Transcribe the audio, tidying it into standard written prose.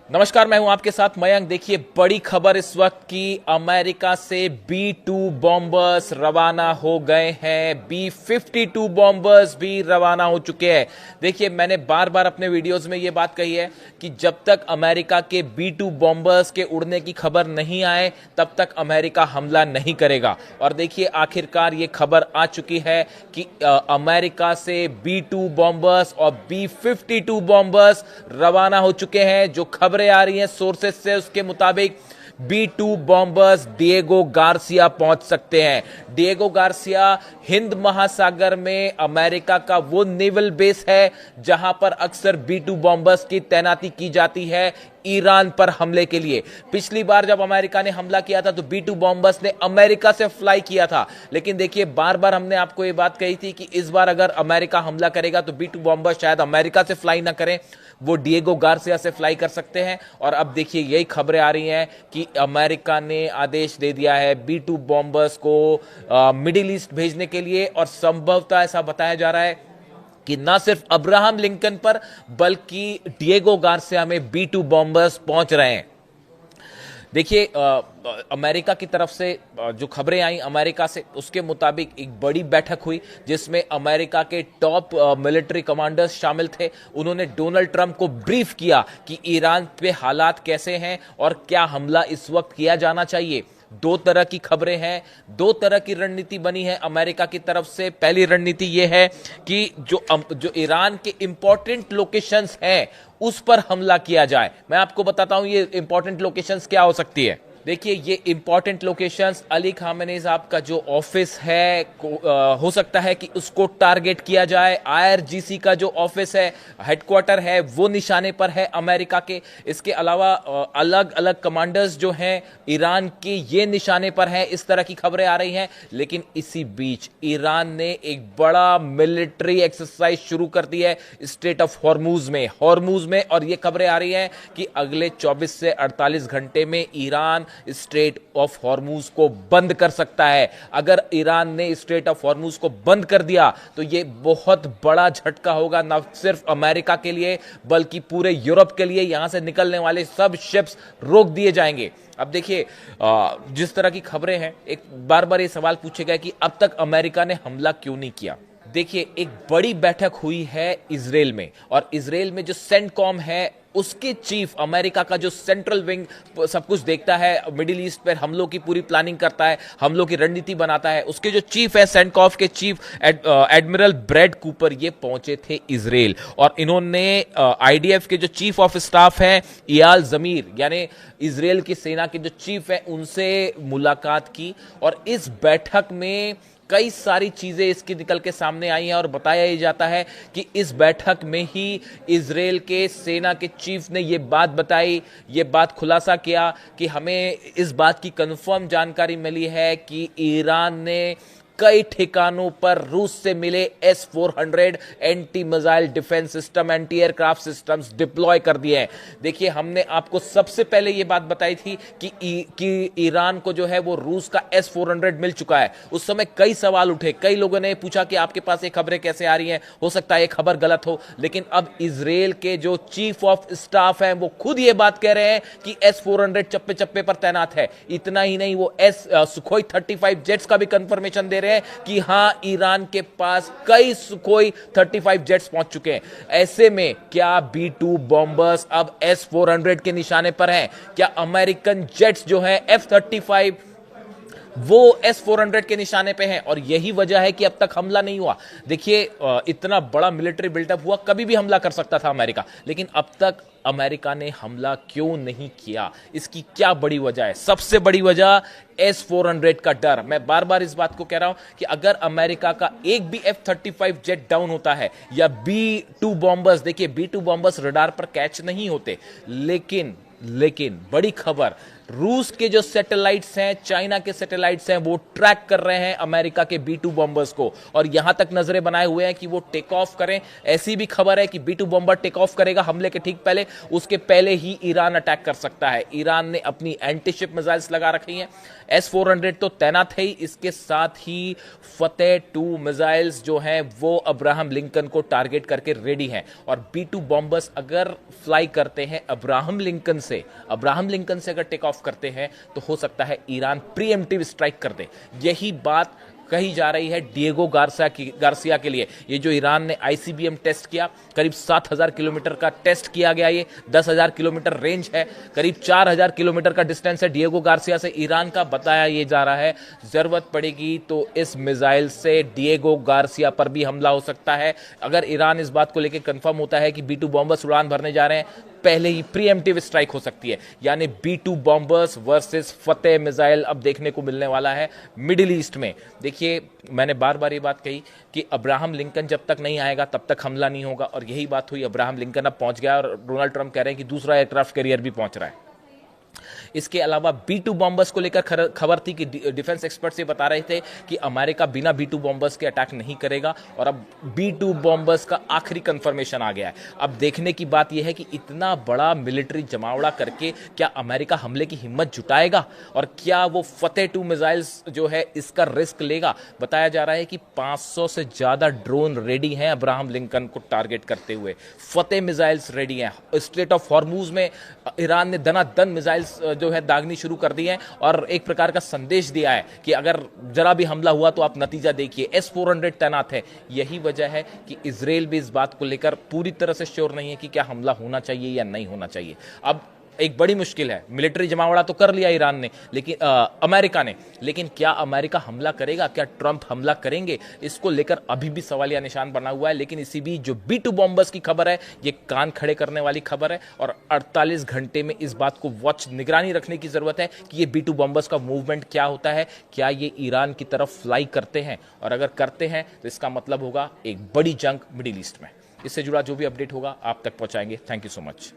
नमस्कार, मैं हूं आपके साथ मयंक। देखिए, बड़ी खबर इस वक्त की, अमेरिका से B-2 बॉम्बर्स रवाना हो गए हैं। B-52 बॉम्बर्स भी रवाना हो चुके हैं। देखिए, मैंने बार बार अपने वीडियोस में यह बात कही है कि जब तक अमेरिका के B-2 बॉम्बर्स के उड़ने की खबर नहीं आए तब तक अमेरिका हमला नहीं करेगा। और देखिए, आखिरकार ये खबर आ चुकी है कि अमेरिका से B-2 बॉम्बर्स और B-52 बॉम्बर्स रवाना हो चुके हैं। जो खबरें आ रही हैं सोर्सेस से, उसके मुताबिक B-2 बॉम्बर्स डिएगो गार्सिया पहुंच सकते हैं। डिएगो गार्सिया हिंद महासागर में अमेरिका का वो नेवल बेस है जहां पर अक्सर B-2 बॉम्बर्स की तैनाती की जाती है ईरान पर हमले के लिए। पिछली बार जब अमेरिका ने हमला किया था तो B-2 बॉम्बर्स ने अमेरिका से फ्लाई किया था, लेकिन देखिए, बार बार हमने आपको यह बात कही थी कि इस बार अगर अमेरिका हमला करेगा तो B-2 बॉम्बर्स शायद अमेरिका से फ्लाई ना करें, वो डिएगो गार्सिया से फ्लाई कर सकते हैं। और अब देखिए, यही खबरें आ रही हैं कि अमेरिका ने आदेश दे दिया है B-2 बॉम्बर्स को मिडिल ईस्ट भेजने के लिए। और संभवतः ऐसा बताया जा रहा है कि ना सिर्फ अब्राहम लिंकन पर बल्कि डिएगो गार्सिया में B-2 बॉम्बर्स पहुंच रहे हैं। देखिए, अमेरिका की तरफ से जो खबरें आई अमेरिका से, उसके मुताबिक एक बड़ी बैठक हुई जिसमें अमेरिका के टॉप मिलिट्री कमांडर्स शामिल थे। उन्होंने डोनाल्ड ट्रंप को ब्रीफ किया कि ईरान पे हालात कैसे हैं और क्या हमला इस वक्त किया जाना चाहिए। दो तरह की खबरें हैं, दो तरह की रणनीति बनी है अमेरिका की तरफ से। पहली रणनीति यह है कि जो ईरान के इंपॉर्टेंट लोकेशंस हैं उस पर हमला किया जाए। मैं आपको बताता हूं ये इंपॉर्टेंट लोकेशंस क्या हो सकती है। देखिए, ये इंपॉर्टेंट लोकेशंस, अली खामेनी साहब का जो ऑफिस है हो सकता है कि उसको टारगेट किया जाए। IRGC का जो ऑफिस है, हेडक्वार्टर है, वो निशाने पर है अमेरिका के। इसके अलावा अलग अलग कमांडर्स जो हैं ईरान के, ये निशाने पर हैं। इस तरह की खबरें आ रही हैं। लेकिन इसी बीच ईरान ने एक बड़ा मिलिट्री एक्सरसाइज शुरू कर दी है स्ट्रेट ऑफ हॉर्मूज में। और ये खबरें आ रही हैं कि अगले 24 से 48 घंटे में ईरान स्ट्रेट ऑफ हॉर्मूज को बंद कर सकता है। अगर ईरान ने स्ट्रेट ऑफ हॉर्मूज को बंद कर दिया तो यह बहुत बड़ा झटका होगा, न सिर्फ अमेरिका के लिए बल्कि पूरे यूरोप के लिए। यहां से निकलने वाले सब शिप्स रोक दिए जाएंगे। अब देखिए, जिस तरह की खबरें हैं, एक बार बार ये सवाल पूछेगा कि अब तक अमेरिका ने हमला क्यों नहीं किया। देखिए, एक बड़ी बैठक हुई है इजराइल में, और इजराइल में जो सेंटकॉम है उसके चीफ, अमेरिका का जो सेंट्रल विंग सब कुछ देखता है, मिडिल ईस्ट पर हमलों की पूरी प्लानिंग करता है, हमलों की रणनीति बनाता है, उसके जो चीफ है सेंटकॉम के चीफ एडमिरल ब्रैड कूपर, ये पहुंचे थे इजराइल। और इन्होंने IDF के जो चीफ ऑफ स्टाफ हैं इयाल जमीर, यानी इजराइल की सेना के जो चीफ हैं, उनसे मुलाकात की। और इस बैठक में कई सारी चीजें इसकी निकल के सामने आई हैं और बताया ही जाता है कि इस बैठक में ही इजराइल के सेना के चीफ ने यह बात बताई, यह बात खुलासा किया कि हमें इस बात की कंफर्म जानकारी मिली है कि ईरान ने कई ठिकानों पर रूस से मिले S-400 anti missile defence system, anti aircraft systems deploy कर दिए हैं। देखिए, हमने आपको सबसे पहले यह बात बताई थी कि ईरान को जो है वो रूस का S-400 मिल चुका है। उस समय कई सवाल उठे, कई लोगों ने पूछा कि आपके पास ये खबरें कैसे आ रही हैं, हो सकता है ये खबर गलत हो। लेकिन अब इजराइल के जो चीफ ऑफ स्टाफ हैं वो खुद ये बात कह रहे हैं कि S-400 चप्पे चप्पे पर तैनात है। इतना ही नहीं, वो सुखोई 35 जेट्स का भी कंफर्मेशन दे रहे हैं कि हां, ईरान के पास कई सुखोई 35 जेट्स पहुंच चुके हैं। ऐसे में क्या B-2 बॉम्बर्स अब S-400 के निशाने पर हैं? क्या अमेरिकन जेट्स जो हैं F-35 वो S-400 के निशाने पे हैं? और यही वजह है कि अब तक हमला नहीं हुआ। देखिए, इतना बड़ा मिलिट्री बिल्डअप हुआ, कभी भी हमला कर सकता था अमेरिका, लेकिन अब तक अमेरिका ने हमला क्यों नहीं किया? इसकी क्या बड़ी वजह है? सबसे बड़ी वजह S-400 का डर। मैं बार बार इस बात को कह रहा हूं कि अगर अमेरिका का एक भी F-35 जेट डाउन होता है या B-2 बॉम्बर्स, देखिए B-2 बॉम्बर्स रडार पर कैच नहीं होते, लेकिन बड़ी खबर, रूस के जो सैटेलाइट्स हैं, चाइना के सैटेलाइट्स हैं, वो ट्रैक कर रहे हैं अमेरिका के B-2 बॉम्बर्स को और यहां तक नजरें बनाए हुए हैं कि वो टेक ऑफ करें। ऐसी भी खबर है कि B-2 बॉम्बर टेक ऑफ करेगा हमले के ठीक पहले, उसके पहले ही ईरान अटैक कर सकता है। ईरान ने अपनी एंटीशिप मिसाइल्स लगा रखी हैं, S-400 तो तैनात है ही, इसके साथ ही फतेह 2 मिसाइल्स जो हैं वो अब्राहम लिंकन को टारगेट करके रेडी हैं। और B-2 बॉम्बर्स अगर फ्लाई करते हैं अब्राहम लिंकन से अगर टेक ऑफ करते हैं तो हो सकता है ईरान प्रीएम्प्टिव स्ट्राइक कर दे। यही बात कही जा रही है डिएगो गार्सिया के लिए। ये जो ईरान ने ICBM टेस्ट किया, करीब 7,000 किलोमीटर का टेस्ट किया गया, ये 10,000 किलोमीटर रेंज है, करीब 4,000 किलोमीटर का डिस्टेंस है डिएगो गार्सिया से ईरान का। बताया ये जा रहा है जरूरत पड़ेगी तो इस मिसाइल से डिएगो गार्सिया पर भी हमला हो सकता है। अगर ईरान इस बात को लेकर कंफर्म होता है कि B-2 बॉम्बर्स उड़ान भरने जा रहे हैं, पहले ही प्रीएम्प्टिव स्ट्राइक हो सकती है। यानी B-2 बॉम्बर्स वर्सेस फतेह मिसाइल अब देखने को मिलने वाला है मिडिल ईस्ट में। देखिए, मैंने बार बार ये बात कही कि अब्राहम लिंकन जब तक नहीं आएगा तब तक हमला नहीं होगा, और यही बात हुई। अब्राहम लिंकन अब पहुंच गया और डोनाल्ड ट्रंप कह रहे हैं कि दूसरा एयरक्राफ्ट कैरियर भी पहुंच रहा है। इसके अलावा B-2 बॉम्बर्स को लेकर खबर थी कि डिफेंस एक्सपर्ट्स ये बता रहे थे कि अमेरिका बिना B-2 बॉम्बर्स के अटैक नहीं करेगा, और अब B-2 बॉम्बर्स का आखिरी कंफर्मेशन आ गया है। अब देखने की बात यह है कि इतना बड़ा मिलिट्री जमावड़ा करके क्या अमेरिका हमले की हिम्मत जुटाएगा, और क्या वो फतेह 2 मिसाइल्स जो है इसका रिस्क लेगा। बताया जा रहा है कि 500 से ज्यादा ड्रोन रेडी हैं अब्राहम लिंकन को टारगेट करते हुए, फतेह मिसाइल्स रेडी हैं। स्ट्रेट ऑफ हॉर्मूज में ईरान ने दनादन मिसाइल्स जो है दागनी शुरू कर दी है, और एक प्रकार का संदेश दिया है कि अगर जरा भी हमला हुआ तो आप नतीजा देखिए। S-400 तैनात है। यही वजह है कि इजराइल भी इस बात को लेकर पूरी तरह से श्योर नहीं है कि क्या हमला होना चाहिए या नहीं होना चाहिए। अब एक बड़ी मुश्किल है, मिलिट्री जमावड़ा तो कर लिया ईरान ने, लेकिन अमेरिका ने, लेकिन क्या अमेरिका हमला करेगा, क्या ट्रंप हमला करेंगे, इसको लेकर अभी भी सवालिया निशान बना हुआ है। लेकिन इसी बीच जो B-2 बॉम्बर्स की खबर है, ये कान खड़े करने वाली खबर है, और 48 घंटे में इस बात को निगरानी रखने की जरूरत है कि ये B-2 बॉम्बर्स का मूवमेंट क्या होता है, क्या ये ईरान की तरफ फ्लाई करते हैं, और अगर करते हैं तो इसका मतलब होगा एक बड़ी जंग मिडिल ईस्ट में। इससे जुड़ा जो भी अपडेट होगा आप तक पहुंचाएंगे। Thank you so much.